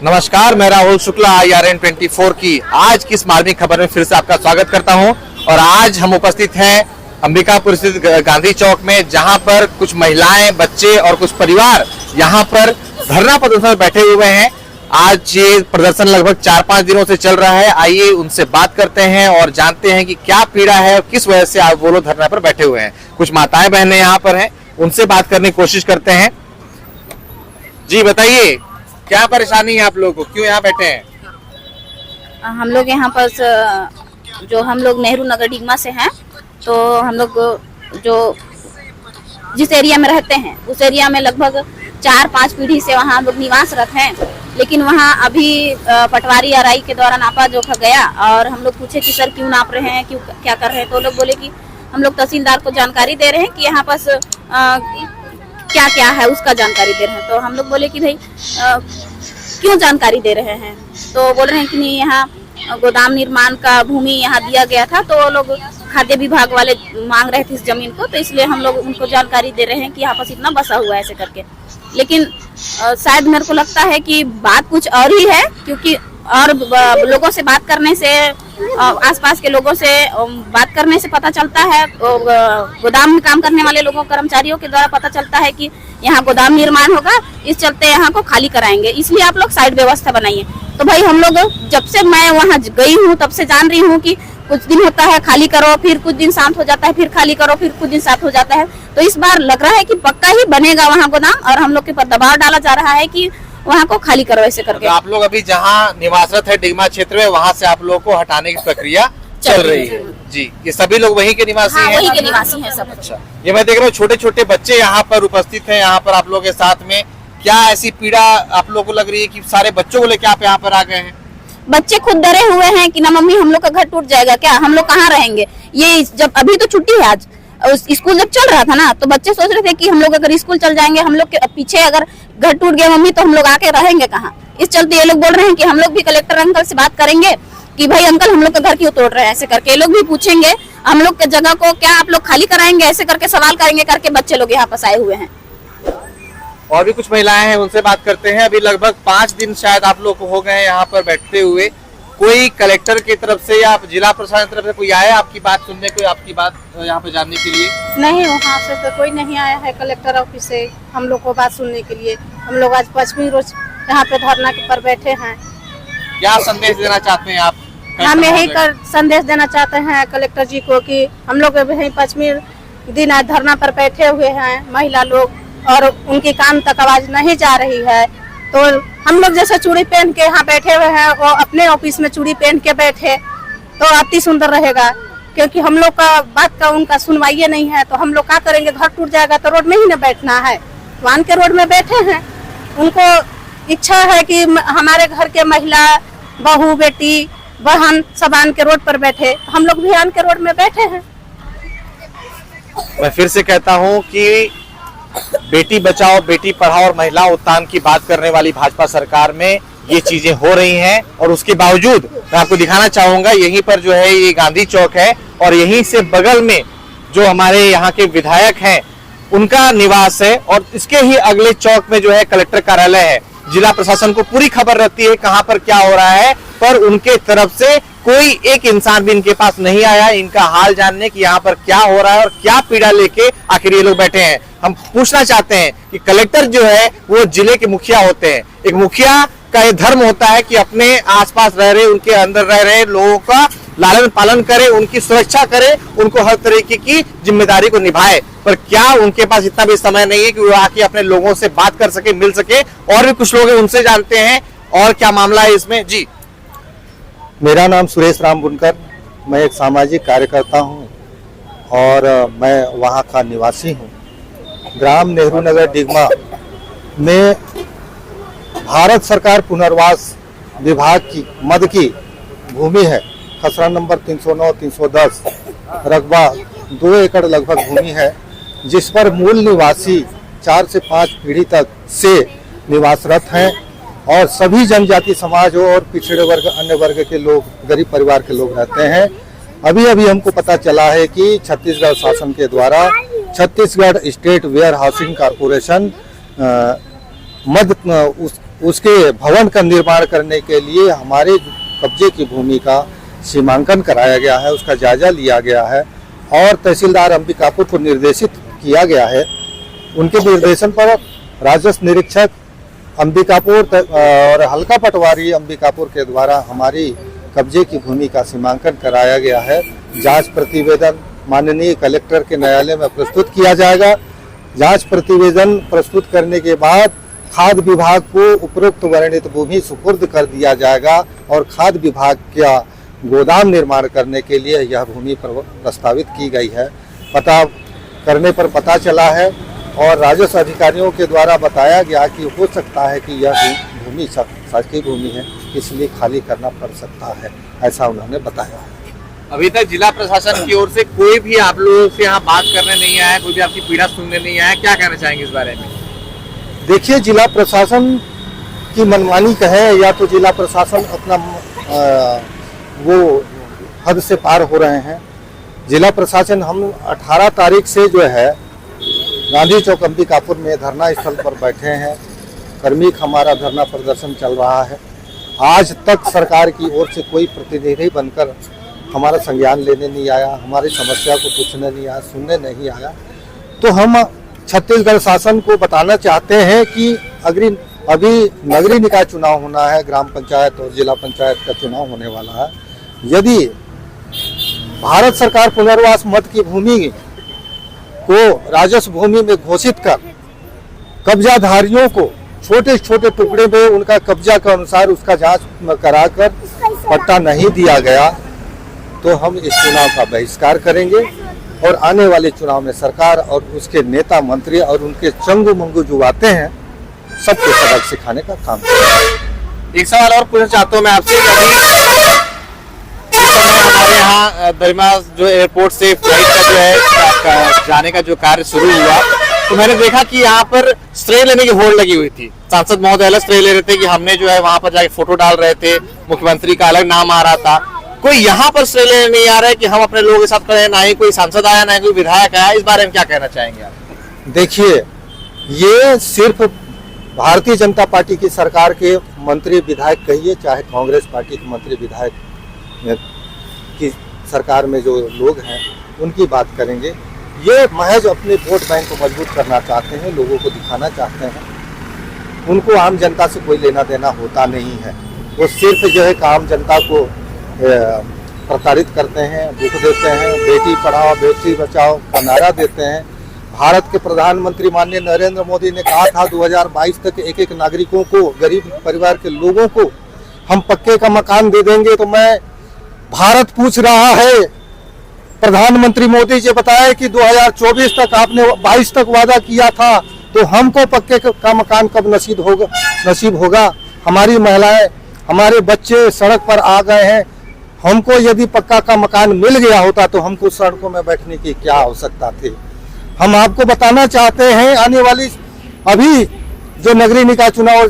नमस्कार, मैं राहुल शुक्ला IRN24 की आज की इस मार्मिक खबर में फिर से आपका स्वागत करता हूं। और आज हम उपस्थित हैं अंबिकापुर स्थित गांधी चौक में, जहां पर कुछ महिलाएं, बच्चे और कुछ परिवार यहां पर धरना प्रदर्शन में बैठे हुए हैं। आज ये प्रदर्शन लगभग 4-5 दिनों से चल रहा है। आइए उनसे बात करते हैं और जानते हैं कि क्या पीड़ा है और किस वजह से आप वो लोग धरना पर बैठे हुए हैं। कुछ माताएं बहनें यहाँ पर हैं, उनसे बात करने की कोशिश करते हैं। जी बताइए, क्या परेशानी है आप लोगों को, क्यों यहाँ बैठे हैं? हम लोग यहाँ पर जो हम लोग नेहरू नगर डिगमा से हैं, तो हम लोग जो जिस एरिया में रहते हैं उस एरिया में लगभग 4-5 पीढ़ी से वहाँ हम लोग निवासरत हैं। लेकिन वहाँ अभी पटवारी आरआई के द्वारा नापा जोखा गया और हम लोग पूछे कि सर क्यों नाप रहे हैं, क्यों क्या कर रहे हैं, तो लोग बोले कि हम लोग तहसीलदार को जानकारी दे रहे हैं कि यहाँ पास क्या क्या है उसका जानकारी दे रहे हैं। तो हम लोग बोले कि भाई क्यों जानकारी दे रहे हैं, तो बोल रहे हैं कि नहीं यहाँ गोदाम निर्माण का भूमि यहाँ दिया गया था, तो लोग खाद्य विभाग वाले मांग रहे थे इस जमीन को, तो इसलिए हम लोग उनको जानकारी दे रहे हैं कि यहाँ पास इतना बसा हुआ है ऐसे करके। लेकिन शायद मेरे को लगता है कि बात कुछ और ही है, क्योंकि और लोगों से बात करने से, आसपास के लोगों से बात करने से पता चलता है, गोदाम में काम करने वाले लोगों, कर्मचारियों के द्वारा पता चलता है कि यहाँ गोदाम निर्माण होगा, इस चलते यहाँ को खाली कराएंगे, इसलिए आप लोग साइड व्यवस्था बनाइए। तो भाई हम लोग जब से मैं वहाँ गई हूँ तब से जान रही हूँ कि कुछ दिन होता है खाली करो, फिर कुछ दिन शांत हो जाता है, फिर खाली करो, फिर कुछ दिन शांत हो जाता है। तो इस बार लग रहा है कि पक्का ही बनेगा वहाँ गोदाम, और हम लोग के ऊपर दबाव डाला जा रहा है कि वहाँ को खाली करो ऐसे करके। तो आप लोग अभी जहाँ निवासरत है डिगमा क्षेत्र में, वहाँ से आप लोग को हटाने की प्रक्रिया चल रही है। जी, ये सभी लोग वहीं के निवासी हैं? वहीं के निवासी हैं सब। अच्छा, ये मैं देख रहा हूँ छोटे छोटे बच्चे यहाँ पर उपस्थित हैं, यहाँ पर आप लोग के साथ में। क्या ऐसी पीड़ा आप लोग को लग रही है कि सारे बच्चों को लेकर आप यहाँ पर आ गए हैं? बच्चे खुद डरे हुए हैं कि ना मम्मी हम लोग का घर टूट जाएगा क्या, हम लोग कहाँ रहेंगे। ये जब अभी तो छुट्टी है, आज स्कूल जब चल रहा था ना, तो बच्चे सोच रहे थे कि हम लोग अगर स्कूल चल जाएंगे, हम लोग के पीछे अगर घर टूट गया मम्मी, तो हम लोग आके रहेंगे कहाँ। इस चलते ये लोग बोल रहे हैं कि हम लोग भी कलेक्टर अंकल से बात करेंगे कि भाई अंकल हम लोग का घर क्यों तोड़ रहे हैं, ऐसे करके ये लोग भी पूछेंगे हम लोग के जगह को क्या आप लोग खाली कराएंगे, ऐसे करके सवाल करेंगे करके बच्चे लोग यहाँ पास आए हुए हैं। और भी कुछ महिलाएं हैं, उनसे बात करते हैं। अभी लगभग 5 दिन शायद आप लोग को हो गए हैं यहाँ पर बैठते हुए। कोई कलेक्टर की तरफ से या जिला प्रशासन की तरफ से कोई आया आपकी बात सुनने, कोई आपकी बात यहाँ पे जानने के लिए? नहीं, वहाँ से तो कोई नहीं आया है कलेक्टर ऑफिस से हम लोग को बात सुनने के लिए। हम लोग आज 5वीं रोज यहाँ पे धरना पर बैठे हैं। क्या संदेश देना चाहते हैं आप? हम यही संदेश देना चाहते हैं कलेक्टर जी को कि हम लोग यही 5वीं दिन आज धरना पर बैठे हुए हैं महिला लोग, और उनकी कान तक आवाज नहीं जा रही है। तो हम लोग जैसे चूड़ी पहन के यहाँ बैठे हुए हैं, वो अपने ऑफिस में चूड़ी पहन के बैठे तो अति सुंदर रहेगा, क्योंकि हम लोग का बात का उनका सुनवाई नहीं है। तो हम लोग क्या करेंगे, घर टूट जाएगा तो रोड में ही न बैठना है। तो आन के रोड में बैठे हैं, उनको इच्छा है कि हमारे घर के महिला, बहू, बेटी, बहन सब आन के रोड पर बैठे, हम लोग भी आन के रोड में बैठे हैं। मैं फिर से कहता हूँ कि बेटी बचाओ, बेटी पढ़ाओ और महिला उत्थान की बात करने वाली भाजपा सरकार में ये चीजें हो रही हैं, और उसके बावजूद मैं आपको दिखाना चाहूंगा, यहीं पर जो है ये गांधी चौक है, और यहीं से बगल में जो हमारे यहाँ के विधायक हैं उनका निवास है, और इसके ही अगले चौक में जो है कलेक्टर कार्यालय है। जिला प्रशासन को पूरी खबर रहती है कहाँ पर क्या हो रहा है, पर उनके तरफ से कोई एक इंसान भी इनके पास नहीं आया इनका हाल जानने कि यहाँ पर क्या हो रहा है और क्या पीड़ा लेके आखिर ये लोग बैठे हैं। हम पूछना चाहते हैं कि कलेक्टर जो है वो जिले के मुखिया होते हैं। एक मुखिया का ये धर्म होता है कि अपने आसपास रह रहे, उनके अंदर रह रहे लोगों का लालन पालन करे, उनकी सुरक्षा करे, उनको हर तरीके की जिम्मेदारी को निभाए। पर क्या उनके पास इतना भी समय नहीं है कि वो आके अपने लोगों से बात कर सके, मिल सके? और भी कुछ लोग हैं, उनसे जानते हैं और क्या मामला है इसमें। जी, मेरा नाम सुरेश राम बुनकर, मैं एक सामाजिक कार्यकर्ता हूं और मैं वहां का निवासी हूं। ग्राम नेहरू नगर डिगमा में भारत सरकार पुनर्वास विभाग की मद की भूमि है। खसरा नंबर 309-310, रकबा 2 एकड़ लगभग भूमि है, जिस पर मूल निवासी 4 से 5 पीढ़ी तक से निवासरत हैं, और सभी जनजाति समाज और पिछड़े वर्ग, अन्य वर्ग के लोग, गरीब परिवार के लोग रहते हैं। अभी अभी हमको पता चला है कि छत्तीसगढ़ शासन के द्वारा Chhattisgarh state warehousing corporation उसके भवन का निर्माण करने के लिए हमारे कब्जे की भूमि का सीमांकन कराया गया है, उसका जायजा लिया गया है और तहसीलदार अंबिकापुर को निर्देशित किया गया है। उनके निर्देशन पर राजस्व निरीक्षक अंबिकापुर और हल्का पटवारी अंबिकापुर के द्वारा हमारी कब्जे की भूमि का सीमांकन कराया गया है। जांच प्रतिवेदन माननीय कलेक्टर के न्यायालय में प्रस्तुत किया जाएगा। जांच प्रतिवेदन प्रस्तुत करने के बाद खाद्य विभाग को उपरोक्त वर्णित भूमि सुपुर्द कर दिया जाएगा और खाद्य विभाग का गोदाम निर्माण करने के लिए यह भूमि प्रस्तावित की गई है। पता करने पर पता चला है और राजस्व अधिकारियों के द्वारा बताया गया कि हो सकता है कि यह भूमि शासकीय भूमि है, इसलिए खाली करना पड़ सकता है, ऐसा उन्होंने बताया। अभी तक जिला प्रशासन की ओर से कोई भी आप लोगों से यहाँ बात करने नहीं आया, कोई भी आपकी पीड़ा सुनने नहीं आया, क्या कहना चाहेंगे इस बारे में? देखिए, जिला प्रशासन की मनमानी कहे या तो जिला प्रशासन अपना वो हद से पार हो रहे हैं। जिला प्रशासन हम 18 तारीख से जो है गांधी चौक अंबिकापुर में धरना स्थल पर बैठे हैं। कर्मिक हमारा धरना प्रदर्शन चल रहा है। आज तक सरकार की ओर से कोई प्रतिनिधि बनकर हमारा संज्ञान लेने नहीं आया, हमारी समस्या को पूछने नहीं आया, सुनने नहीं आया। तो हम छत्तीसगढ़ शासन को बताना चाहते हैं कि अभी नगरीय निकाय चुनाव होना है, ग्राम पंचायत और जिला पंचायत का चुनाव होने वाला है। यदि भारत सरकार पुनर्वास मद की भूमि को राजस्व भूमि में घोषित कर कब्जाधारियों को छोटे छोटे टुकड़े में उनका कब्जा के अनुसार उसका जांच कराकर पट्टा नहीं दिया गया तो हम इस चुनाव का बहिष्कार करेंगे और आने वाले चुनाव में सरकार और उसके नेता मंत्री और उनके चंगू मंगू जो आते हैं सबको सबक सिखाने का काम करेंगे। एक सवाल और पूछना चाहता हूँ मैं आपसे, हमारे यहाँ दरिमा जो एयरपोर्ट से फ्लाइट का जो है जाने का जो कार्य शुरू हुआ तो मैंने देखा कि यहाँ पर श्रेय लेने की होड़ लगी हुई थी। सांसद महोदय श्रेय ले रहे थे कि हमने जो है वहां पर जाके फोटो डाल रहे थे, मुख्यमंत्री का अलग नाम आ रहा था। कोई यहाँ पर श्रेय लेने नहीं आ रहा है कि हम अपने लोगों के साथ खड़े हैं, ना ही कोई सांसद आया ना ही कोई विधायक आया। इस बारे में क्या कहना चाहेंगे आप? देखिए, ये सिर्फ भारतीय जनता पार्टी की सरकार के मंत्री विधायक कहिए चाहे कांग्रेस पार्टी के मंत्री विधायक की सरकार में जो लोग हैं उनकी बात करेंगे। ये महज अपने वोट बैंक को मजबूत करना चाहते हैं, लोगों को दिखाना चाहते हैं। उनको आम जनता से कोई लेना देना होता नहीं है। वो सिर्फ जो है आम जनता को प्रताड़ित करते हैं, दुख देते हैं, बेटी पढ़ाओ बेटी बचाओ का नारा देते हैं। भारत के प्रधानमंत्री माननीय नरेंद्र मोदी ने कहा था 2022 तक एक एक नागरिकों को, गरीब परिवार के लोगों को हम पक्के का मकान दे देंगे। तो मैं भारत पूछ रहा है, प्रधानमंत्री मोदी जी बताया कि 2024 तक आपने 22 तक वादा किया था, तो हमको पक्के का मकान कब नसीब होगा? हमारी महिलाएं, हमारे बच्चे सड़क पर आ गए हैं। हमको यदि पक्का का मकान मिल गया होता तो हमको सड़कों में बैठने की क्या आवश्यकता थी? हम आपको बताना चाहते हैं, आने वाली अभी जो नगरीय निकाय चुनाव,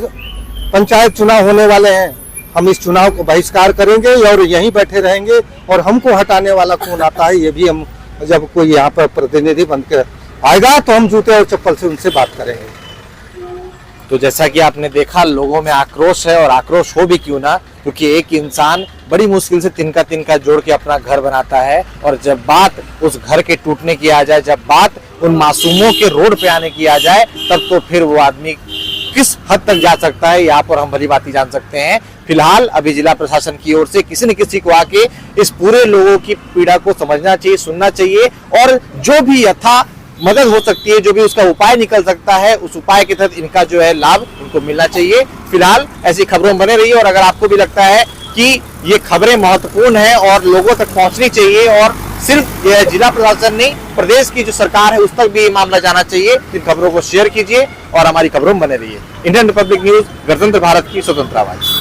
पंचायत चुनाव होने वाले हैं, हम इस चुनाव को बहिष्कार करेंगे और यहीं बैठे रहेंगे। और हमको हटाने वाला कौन आता है ये भी हम, जब कोई यहाँ पर प्रतिनिधि बनकर आएगा तो हम जूते और चप्पल से उनसे बात करेंगे। तो जैसा कि आपने देखा, लोगों में आक्रोश है और आक्रोश हो भी क्यों ना, क्योंकि एक इंसान बड़ी मुश्किल से तिनका तिनका जोड़ के अपना घर बनाता है और जब बात उस घर के टूटने की आ जाए, जब बात उन मासूमों के रोड पे आने की आ जाए, तब तो फिर वो आदमी किस हद तक जा सकता है यहाँ पर हम भली बात ही जान सकते हैं। फिलहाल अभी जिला प्रशासन की ओर से किसी न किसी को आके इस पूरे लोगों की पीड़ा को समझना चाहिए, सुनना चाहिए और जो भी यथा मदद हो सकती है, जो भी उसका उपाय निकल सकता है, उस उपाय के तहत इनका जो है लाभ उनको मिलना चाहिए। फिलहाल ऐसी खबरों में बने रहिए और अगर आपको भी लगता है कि ये खबरें महत्वपूर्ण हैं और लोगों तक पहुंचनी चाहिए और सिर्फ जिला प्रशासन नहीं, प्रदेश की जो सरकार है उस तक भी ये मामला जाना चाहिए, इन खबरों को शेयर कीजिए और हमारी खबरों में बने रहिए। इंडियन रिपब्लिक न्यूज, गणतंत्र भारत की स्वतंत्र आवाज।